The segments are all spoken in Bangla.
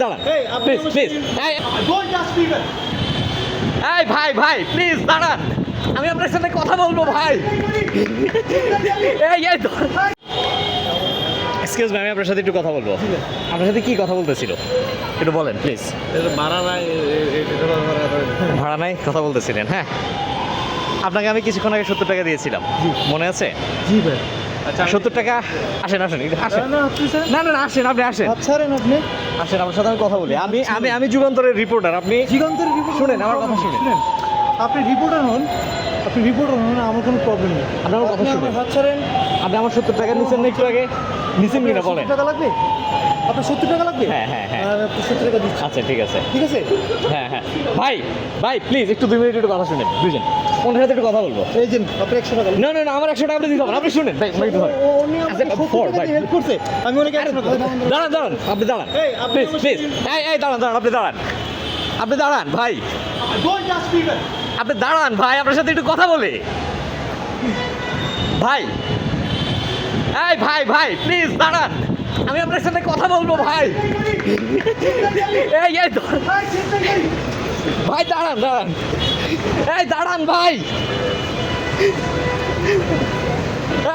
দাঁড়ান প্লিজ প্লিজ। এই ভাই ভাই প্লিজ দাঁড়ান, আমি আপনার সাথে কথা বলবো ভাই। এই এক্সকিউজ মি, আমি আপনার সাথে একটু কথা বলবো। আপনার সাথে কি কথা বলতেছিল একটু বলেন প্লিজ। ভাড়া নাই, ভাড়া নাই কথা বলতেছিলেন? হ্যাঁ, আপনাকে আমি কিছুক্ষণ আগে 70 টাকা দিয়েছিলাম, মনে আছে? জি ভাই। আচ্ছা 70 টাকা। আসেন আসেন আসেন। না না না আসেন, আপনি আসেন ছাড়েন আপনি। আসেন, আপনার সাথে আমি কথা বলি। আমি যুগান্তরের রিপোর্টার। আপনি দিগন্তের রিপোর্ট শুনেন, আমার কথা শুনেন। আপনি রিপোর্টার হন, আপনি রিপোর্টার হন, আমার কোনো প্রবলেম নেই। আপনি আমার কথা শুনেন। হাত ছাড়েন। আপনি আমার 70 টাকা নিচ্ছেন না একটু আগে? নিচ্ছেন কিনা বলেন। 70 টাকা লাগবে? আপনার 70 টাকা লাগবে? হ্যাঁ হ্যাঁ হ্যাঁ। আপনি 70 টাকা দিচ্ছি। আচ্ছা ঠিক আছে। ঠিক আছে, হ্যাঁ হ্যাঁ ভাই ভাই প্লিজ একটু 2 মিনিট একটু কথা শুনেন দুজন। ওনার সাথে একটু কথা বলবো। এই যে আপনি 100 টাকা। না না না, আমার 100 টাকা আপনি দিতে হবে না। আপনি শুনেন ভাই, আমাকে একটু ধরেন। উনি আচ্ছা, আমাকে for, 70 টাকা ভাই। দিয়ে হেল্প করছে, আমি ওনাকে 100 টাকা দিই। দাঁড়ান দাঁড়ান, আপনি দাঁড়ান এই, আপনি প্লিজ আমার প্লিজ। সাথে- এই দাঁড়ান দাঁড়ান, আপনি দাঁড়ান, আপনি দাঁড়ান ভাই, Don't touch people. আপনি দাঁড়ান ভাই, আপনার সাথে একটু কথা বলে ভাই। এই ভাই ভাই প্লিজ দাঁড়ান, আমি আপনার সাথে কথা বলবো ভাই। এই ভাই দাঁড়ান দাঁড়ান, এই দাঁড়ান ভাই।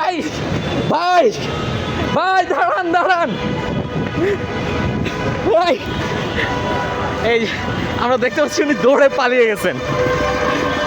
এই ভাই ভাই দাঁড়ান দাঁড়ান ভাই। এই আমরা দেখতে পাচ্ছি উনি দৌড়ে পালিয়ে গেছেন।